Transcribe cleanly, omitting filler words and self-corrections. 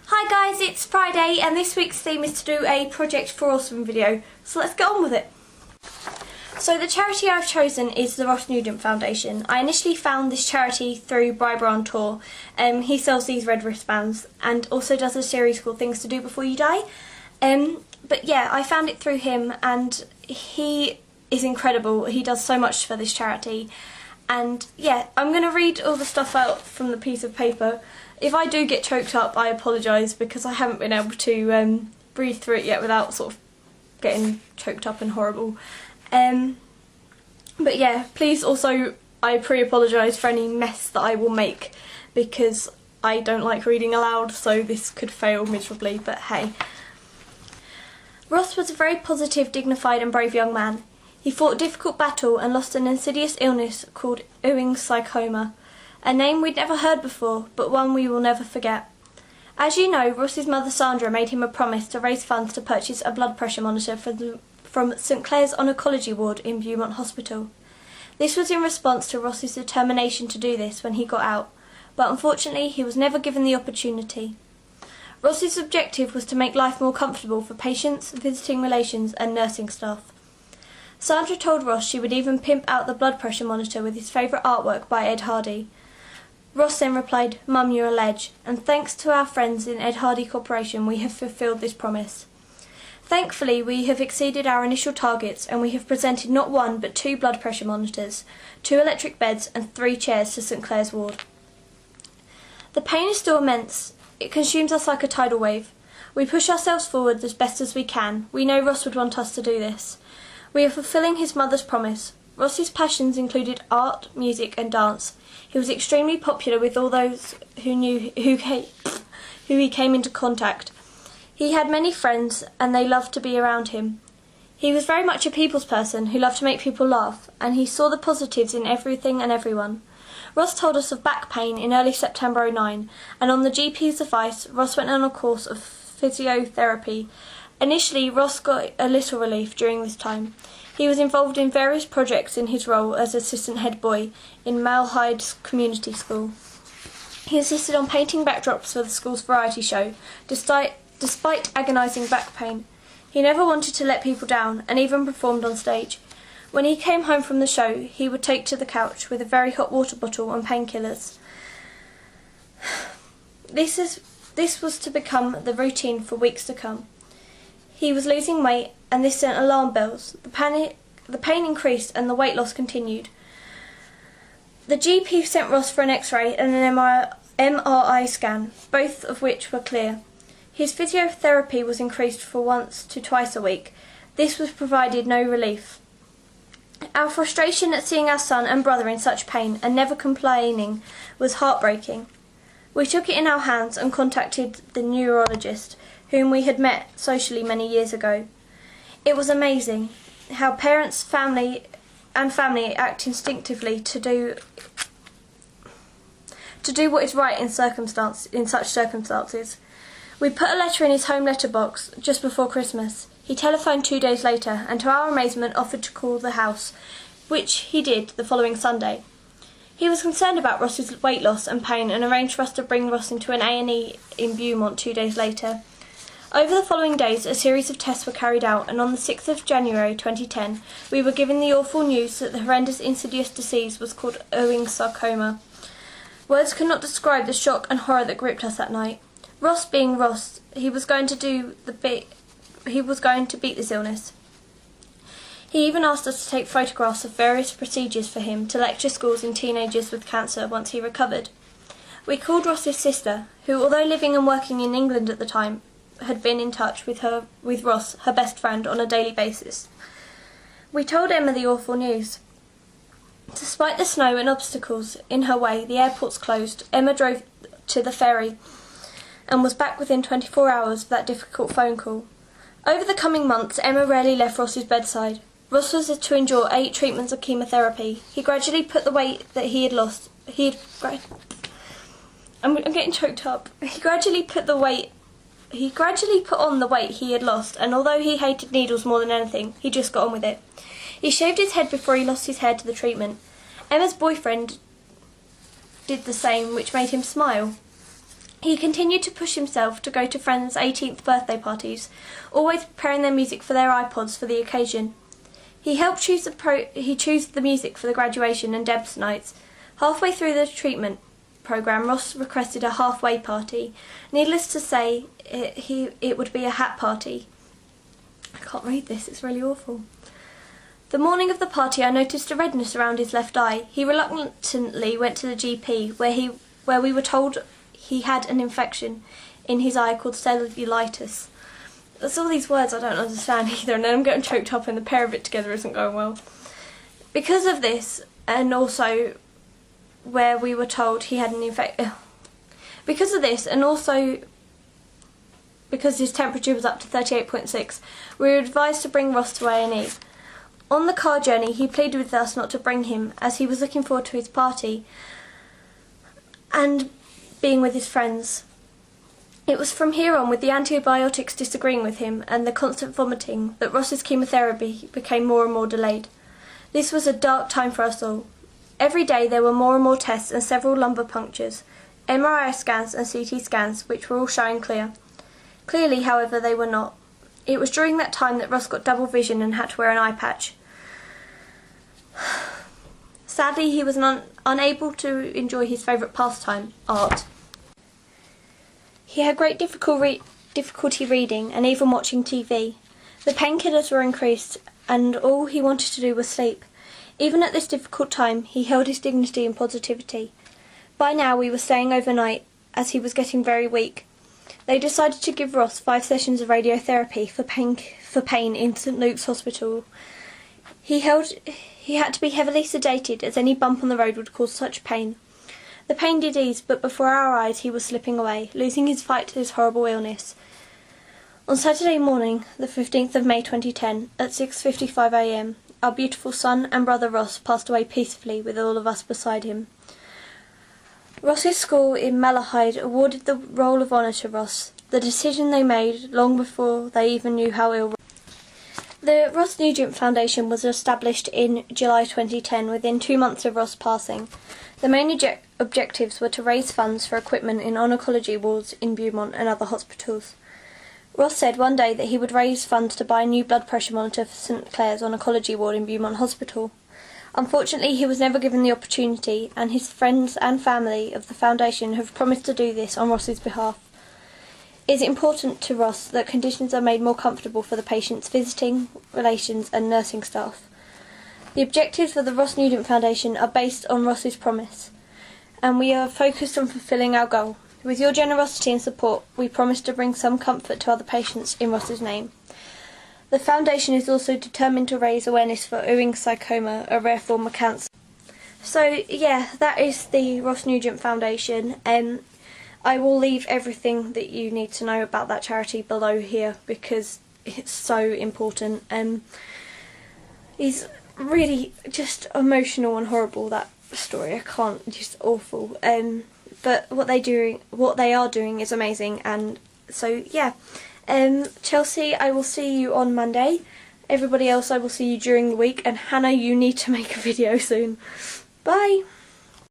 Hi guys, it's Friday and this week's theme is to do a Project 4A video, so let's get on with it. So the charity I've chosen is the Ross Nugent Foundation. I initially found this charity through Briber on Tour. He sells these red wristbands and also does a series called Things to Do Before You Die. But yeah, I found it through him and he is incredible. He does so much for this charity. And yeah, I'm going to read all the stuff out from the piece of paper. If I do get choked up, I apologise because I haven't been able to breathe through it yet without sort of getting choked up and horrible. But yeah, please also, I pre-apologise for any mess that I will make because I don't like reading aloud, so this could fail miserably, but hey. Ross was a very positive, dignified and brave young man. He fought a difficult battle and lost an insidious illness called Ewing's sarcoma. A name we'd never heard before, but one we will never forget. As you know, Ross's mother Sandra made him a promise to raise funds to purchase a blood pressure monitor from St Clair's Oncology Ward in Beaumont Hospital. This was in response to Ross's determination to do this when he got out, but unfortunately he was never given the opportunity. Ross's objective was to make life more comfortable for patients, visiting relations and nursing staff. Sandra told Ross she would even pimp out the blood pressure monitor with his favourite artwork by Ed Hardy. Ross then replied, "Mum, you're a ledge, and thanks to our friends in Ed Hardy Corporation we have fulfilled this promise. Thankfully we have exceeded our initial targets and we have presented not one but 2 blood pressure monitors, 2 electric beds and 3 chairs to St Clair's ward. The pain is still immense. It consumes us like a tidal wave. We push ourselves forward as best as we can. We know Ross would want us to do this. We are fulfilling his mother's promise." Ross's passions included art, music and dance. He was extremely popular with all those who he came into contact. He had many friends and they loved to be around him. He was very much a people's person who loved to make people laugh, and he saw the positives in everything and everyone. Ross told us of back pain in early September '09, and on the GP's advice, Ross went on a course of physiotherapy. Initially, Ross got a little relief during this time. He was involved in various projects in his role as assistant head boy in Malahide Community School. He assisted on painting backdrops for the school's variety show, despite agonising back pain. He never wanted to let people down, and even performed on stage. When he came home from the show, he would take to the couch with a very hot water bottle and painkillers. This was to become the routine for weeks to come. He was losing weight, and this sent alarm bells. The pain increased and the weight loss continued. The GP sent Ross for an X-ray and an MRI scan, both of which were clear. His physiotherapy was increased from once to twice a week. This was provided no relief. Our frustration at seeing our son and brother in such pain and never complaining was heartbreaking. We took it in our hands and contacted the neurologist, whom we had met socially many years ago. It was amazing how parents, family act instinctively to do what is right in such circumstances. We put a letter in his home letterbox just before Christmas. He telephoned 2 days later and to our amazement offered to call the house, which he did the following Sunday. He was concerned about Ross's weight loss and pain and arranged for us to bring Ross into an A&E in Beaumont 2 days later. Over the following days, a series of tests were carried out, and on the 6th of January 2010, we were given the awful news that the horrendous insidious disease was called Ewing's sarcoma. Words cannot describe the shock and horror that gripped us that night. Ross being Ross, he was going to beat this illness. He even asked us to take photographs of various procedures for him to lecture schools and teenagers with cancer once he recovered. We called Ross's sister, who, although living and working in England at the time, had been in touch with Ross, her best friend, on a daily basis. We told Emma the awful news. Despite the snow and obstacles in her way, the airports closed. Emma drove to the ferry and was back within 24 hours of that difficult phone call. Over the coming months, Emma rarely left Ross's bedside. Ross was to endure 8 treatments of chemotherapy. He gradually put the weight that he had lost. I'm getting choked up. He gradually put on the weight he had lost, and although he hated needles more than anything, he just got on with it. He shaved his head before he lost his hair to the treatment. Emma's boyfriend did the same, which made him smile. He continued to push himself to go to friends' 18th birthday parties, always preparing their music for their iPods for the occasion. He helped choose the music for the graduation and Deb's nights. Halfway through the treatment programme, Ross requested a halfway party. Needless to say, it would be a hat party. I can't read this, it's really awful. The morning of the party, I noticed a redness around his left eye. He reluctantly went to the GP, where we were told he had an infection in his eye called cellulitis. There's all these words I don't understand either, and then I'm getting choked up and the pair of it together isn't going well. Because of this, and also where we were told he had an infection, because of this, and also because his temperature was up to 38.6, we were advised to bring Ross to A&E. On the car journey, he pleaded with us not to bring him, as he was looking forward to his party and being with his friends. It was from here on, with the antibiotics disagreeing with him and the constant vomiting, that Ross's chemotherapy became more and more delayed. This was a dark time for us all. Every day there were more and more tests and several lumbar punctures, MRI scans and CT scans, which were all showing clear. Clearly, however, they were not. It was during that time that Ross got double vision and had to wear an eye patch. Sadly, he was unable to enjoy his favourite pastime, art. He had great difficulty reading and even watching TV. The painkillers were increased, and all he wanted to do was sleep. Even at this difficult time, he held his dignity and positivity. By now we were staying overnight, as he was getting very weak. They decided to give Ross 5 sessions of radiotherapy for pain in St Luke's Hospital. He had to be heavily sedated, as any bump on the road would cause such pain. The pain did ease, but before our eyes he was slipping away, losing his fight to this horrible illness. On Saturday morning, the 15th of May 2010, at 6:55 a.m, our beautiful son and brother Ross passed away peacefully with all of us beside him. Ross's school in Malahide awarded the Roll of Honour to Ross, the decision they made long before they even knew how ill. The Ross Nugent Foundation was established in July 2010, within 2 months of Ross passing. The main objectives were to raise funds for equipment in oncology wards in Beaumont and other hospitals. Ross said one day that he would raise funds to buy a new blood pressure monitor for St Clair's oncology ward in Beaumont Hospital. Unfortunately, he was never given the opportunity, and his friends and family of the foundation have promised to do this on Ross's behalf. It is important to Ross that conditions are made more comfortable for the patients, visiting relations and nursing staff. The objectives of the Ross Nugent Foundation are based on Ross's promise, and we are focused on fulfilling our goal. With your generosity and support, we promise to bring some comfort to other patients in Ross's name. The Foundation is also determined to raise awareness for Ewing sarcoma, a rare form of cancer. So yeah, that is the Ross Nugent Foundation. I will leave everything that you need to know about that charity below here, because it's so important. It's really just emotional and horrible, that story. I can't, just awful. But what they are doing is amazing, and so yeah. Chelsea, I will see you on Monday. Everybody else, I will see you during the week, and Hannah, you need to make a video soon. Bye!